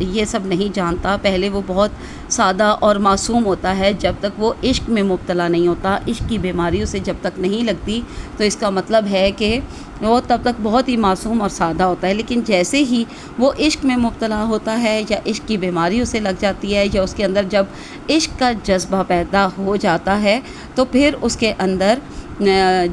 یہ سب نہیں جانتا، پہلے وہ بہت سادہ اور معصوم ہوتا ہے، جب تک وہ عشق میں مبتلا نہیں ہوتا، عشق کی بیماریوں سے جب تک نہیں لگتی، تو اس کا مطلب ہے کہ وہ تب تک بہت ہی معصوم اور سادہ ہوتا ہے۔ لیکن جیسے ہی وہ عشق میں مبتلا ہوتا ہے یا عشق کی بیماریوں سے لگ جاتی ہے، یا اس کے اندر جب عشق کا جذبہ پیدا ہو جاتا ہے، تو پھر اس کے اندر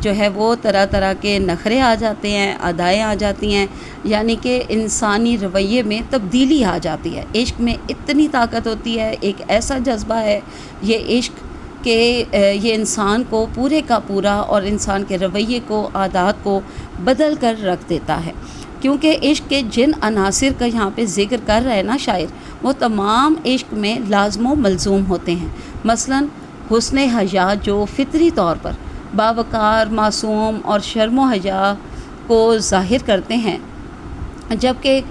جو ہے وہ طرح طرح کے نخرے آ جاتے ہیں، ادائیں آ جاتی ہیں، یعنی کہ انسانی رویے میں تبدیلی آ جاتی ہے۔ عشق میں اتنی طاقت ہوتی ہے، ایک ایسا جذبہ ہے یہ عشق کہ یہ انسان کو پورے کا پورا اور انسان کے رویے کو، عادات کو بدل کر رکھ دیتا ہے۔ کیونکہ عشق کے جن عناصر کا یہاں پہ ذکر کر رہے ہیں نا شاعر، وہ تمام عشق میں لازم و ملزوم ہوتے ہیں۔ مثلاً حسن حیا جو فطری طور پر باوقار، معصوم اور شرم و حیا کو ظاہر کرتے ہیں، جبکہ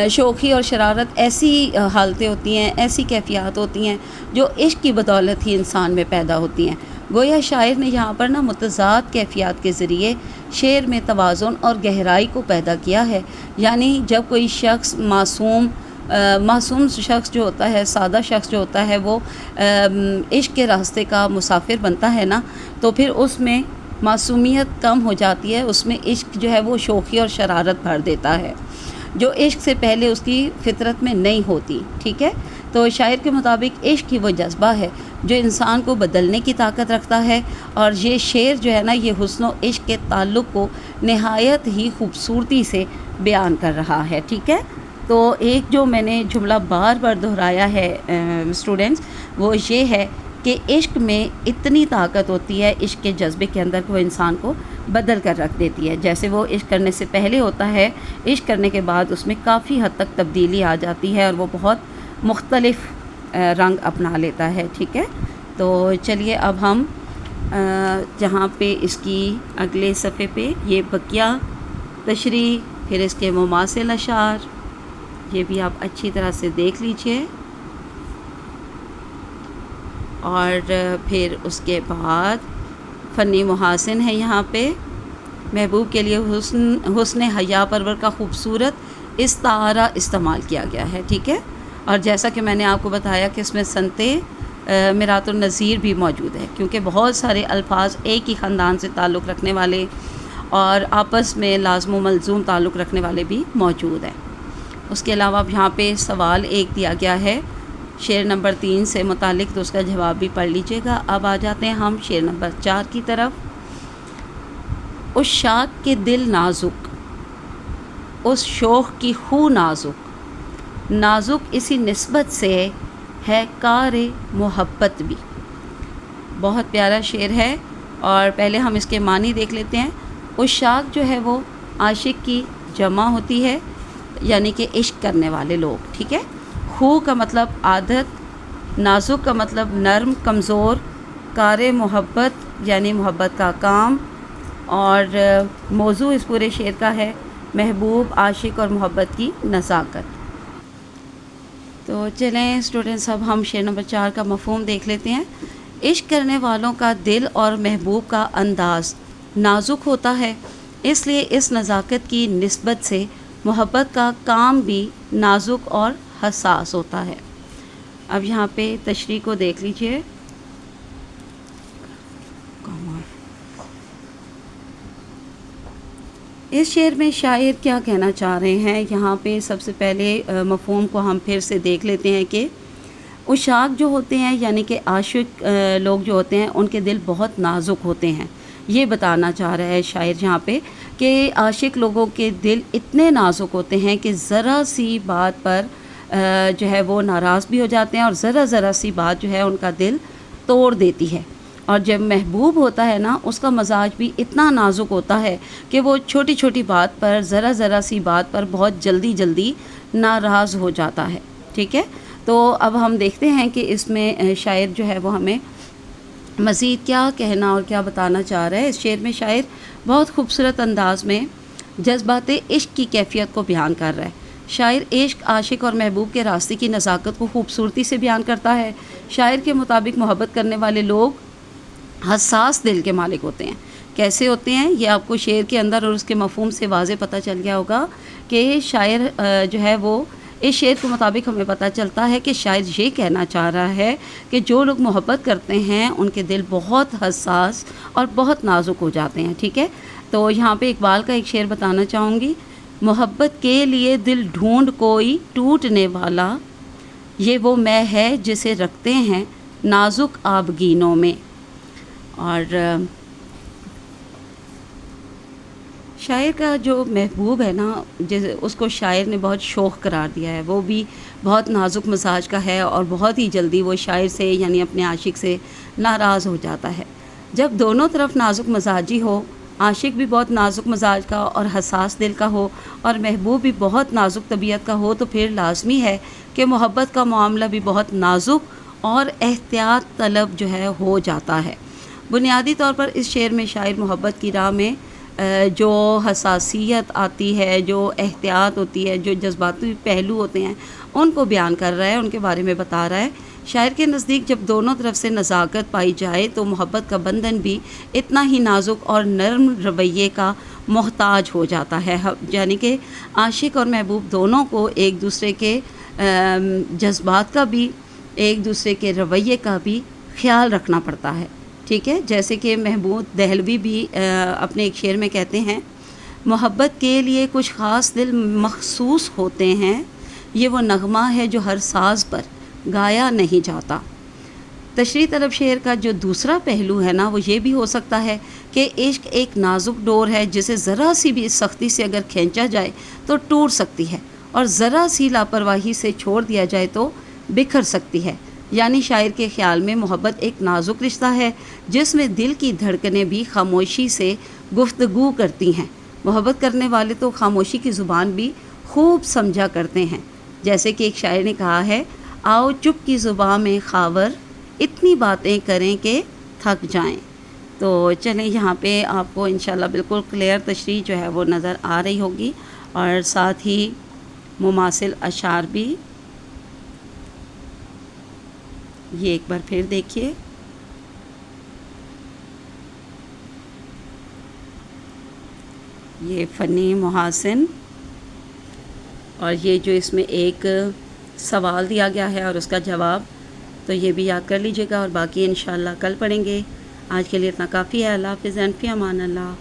شوخی اور شرارت ایسی حالتیں ہوتی ہیں، ایسی کیفیات ہوتی ہیں جو عشق کی بدولت ہی انسان میں پیدا ہوتی ہیں۔ گویا شاعر نے یہاں پر متضاد کیفیات کے ذریعے شعر میں توازن اور گہرائی کو پیدا کیا ہے۔ یعنی جب کوئی شخص معصوم شخص جو ہوتا ہے، سادہ شخص جو ہوتا ہے، وہ عشق کے راستے کا مسافر بنتا ہے نا، تو پھر اس میں معصومیت کم ہو جاتی ہے، اس میں عشق جو ہے وہ شوخی اور شرارت بھر دیتا ہے، جو عشق سے پہلے اس کی فطرت میں نہیں ہوتی۔ ٹھیک ہے، تو شاعر کے مطابق عشق ہی وہ جذبہ ہے جو انسان کو بدلنے کی طاقت رکھتا ہے، اور یہ شعر جو ہے نا، یہ حسن و عشق کے تعلق کو نہایت ہی خوبصورتی سے بیان کر رہا ہے۔ ٹھیک ہے، تو ایک جو میں نے جملہ بار بار دہرایا ہے اسٹوڈنٹس، وہ یہ ہے کہ عشق میں اتنی طاقت ہوتی ہے، عشق کے جذبے کے اندر، کہ وہ انسان کو بدل کر رکھ دیتی ہے۔ جیسے وہ عشق کرنے سے پہلے ہوتا ہے، عشق کرنے کے بعد اس میں کافی حد تک تبدیلی آ جاتی ہے، اور وہ بہت مختلف رنگ اپنا لیتا ہے۔ ٹھیک ہے، تو چلیے اب ہم جہاں پہ اس کی اگلے صفحے پہ یہ بقیہ تشریح، پھر اس کے مماثل اشعار، یہ بھی آپ اچھی طرح سے دیکھ لیجئے، اور پھر اس کے بعد فنی محاسن ہے۔ یہاں پہ محبوب کے لیے حسن حیا پرور کا خوبصورت استعارہ استعمال کیا گیا ہے۔ ٹھیک ہے، اور جیسا کہ میں نے آپ کو بتایا کہ اس میں صنعت مرات النظیر بھی موجود ہے، کیونکہ بہت سارے الفاظ ایک ہی خاندان سے تعلق رکھنے والے اور آپس میں لازم و ملزوم تعلق رکھنے والے بھی موجود ہیں۔ اس کے علاوہ اب یہاں پہ سوال ایک دیا گیا ہے شعر نمبر 3 سے متعلق، تو اس کا جواب بھی پڑھ لیجئے گا۔ اب آ جاتے ہیں ہم شعر نمبر 4 کی طرف۔ اس شاخ کے دل نازک، اس شوخ کی خو نازک، نازک اسی نسبت سے ہے کار محبت بھی۔ بہت پیارا شعر ہے، اور پہلے ہم اس کے معنی دیکھ لیتے ہیں۔ اس شاخ جو ہے وہ عاشق کی جمع ہوتی ہے، یعنی کہ عشق کرنے والے لوگ۔ ٹھیک ہے، خو کا مطلب عادت، نازک کا مطلب نرم کمزور، کار محبت یعنی محبت کا کام، اور موضوع اس پورے شعر کا ہے محبوب، عاشق اور محبت کی نزاکت۔ تو چلیں اسٹوڈنٹس، اب ہم شعر نمبر 4 کا مفہوم دیکھ لیتے ہیں۔ عشق کرنے والوں کا دل اور محبوب کا انداز نازک ہوتا ہے، اس لیے اس نزاکت کی نسبت سے محبت کا کام بھی نازک اور حساس ہوتا ہے۔ اب یہاں پہ تشریح کو دیکھ لیجئے۔ اس شعر میں شاعر کیا کہنا چاہ رہے ہیں، یہاں پہ سب سے پہلے مفہوم کو ہم پھر سے دیکھ لیتے ہیں کہ عشاق جو ہوتے ہیں، یعنی کہ عاشق لوگ جو ہوتے ہیں، ان کے دل بہت نازک ہوتے ہیں۔ یہ بتانا چاہ رہا ہے شاعر یہاں پہ کہ عاشق لوگوں کے دل اتنے نازک ہوتے ہیں کہ ذرا سی بات پر جو ہے وہ ناراض بھی ہو جاتے ہیں، اور ذرا سی بات جو ہے ان کا دل توڑ دیتی ہے۔ اور جب محبوب ہوتا ہے نا، اس کا مزاج بھی اتنا نازک ہوتا ہے کہ وہ چھوٹی چھوٹی بات پر، ذرا سی بات پر بہت جلدی ناراض ہو جاتا ہے۔ ٹھیک ہے، تو اب ہم دیکھتے ہیں کہ اس میں شاعر جو ہے وہ ہمیں مزید کیا کہنا اور کیا بتانا چاہ رہا ہے۔ اس شعر میں شاعر بہت خوبصورت انداز میں جذبات عشق کی کیفیت کو بیان کر رہا ہے۔ شاعر عشق، عاشق اور محبوب کے راستے کی نزاکت کو خوبصورتی سے بیان کرتا ہے۔ شاعر کے مطابق محبت کرنے والے لوگ حساس دل کے مالک ہوتے ہیں۔ کیسے ہوتے ہیں، یہ آپ کو شعر کے اندر اور اس کے مفہوم سے واضح پتہ چل گیا ہوگا کہ شاعر جو ہے وہ اس شعر کے مطابق ہمیں پتہ چلتا ہے کہ شاعر یہ کہنا چاہ رہا ہے کہ جو لوگ محبت کرتے ہیں ان کے دل بہت حساس اور بہت نازک ہو جاتے ہیں. ٹھیک ہے، تو یہاں پہ اقبال کا ایک شعر بتانا چاہوں گی. محبت کے لیے دل ڈھونڈ کوئی ٹوٹنے والا، یہ وہ میں ہے جسے رکھتے ہیں نازک آبگینوں میں. اور شاعر کا جو محبوب ہے نا، جیسے اس کو شاعر نے بہت شوخ قرار دیا ہے، وہ بھی بہت نازک مزاج کا ہے اور بہت ہی جلدی وہ شاعر سے یعنی اپنے عاشق سے ناراض ہو جاتا ہے. جب دونوں طرف نازک مزاجی ہو، عاشق بھی بہت نازک مزاج کا اور حساس دل کا ہو اور محبوب بھی بہت نازک طبیعت کا ہو، تو پھر لازمی ہے کہ محبت کا معاملہ بھی بہت نازک اور احتیاط طلب جو ہے ہو جاتا ہے. بنیادی طور پر اس شعر میں شاعر محبت کی راہ میں جو حساسیت آتی ہے، جو احتیاط ہوتی ہے، جو جذباتی پہلو ہوتے ہیں، ان کو بیان کر رہا ہے، ان کے بارے میں بتا رہا ہے. شاعر کے نزدیک جب دونوں طرف سے نزاکت پائی جائے تو محبت کا بندھن بھی اتنا ہی نازک اور نرم رویے کا محتاج ہو جاتا ہے. یعنی کہ عاشق اور محبوب دونوں کو ایک دوسرے کے جذبات کا بھی، ایک دوسرے کے رویے کا بھی خیال رکھنا پڑتا ہے. ٹھیک ہے، جیسے کہ محمود دہلوی بھی اپنے ایک شعر میں کہتے ہیں، محبت کے لیے کچھ خاص دل مخصوص ہوتے ہیں، یہ وہ نغمہ ہے جو ہر ساز پر گایا نہیں جاتا. تشریح طلب شعر کا جو دوسرا پہلو ہے نا، وہ یہ بھی ہو سکتا ہے کہ عشق ایک نازک ڈور ہے جسے ذرا سی بھی سختی سے اگر کھینچا جائے تو ٹوٹ سکتی ہے، اور ذرا سی لاپرواہی سے چھوڑ دیا جائے تو بکھر سکتی ہے. یعنی شاعر کے خیال میں محبت ایک نازک رشتہ ہے جس میں دل کی دھڑکنیں بھی خاموشی سے گفتگو کرتی ہیں. محبت کرنے والے تو خاموشی کی زبان بھی خوب سمجھا کرتے ہیں. جیسے کہ ایک شاعر نے کہا ہے، آؤ چپ کی زبان میں خاور اتنی باتیں کریں کہ تھک جائیں. تو چلیں، یہاں پہ آپ کو انشاءاللہ بالکل کلیئر تشریح جو ہے وہ نظر آ رہی ہوگی، اور ساتھ ہی مماثل اشعار بھی. یہ ایک بار پھر دیکھیے. یہ فنی محاسن، اور یہ جو اس میں ایک سوال دیا گیا ہے اور اس کا جواب، تو یہ بھی یاد کر لیجئے گا، اور باقی انشاءاللہ کل پڑھیں گے. آج کے لیے اتنا کافی ہے. اللہ حافظ، فی امان اللہ.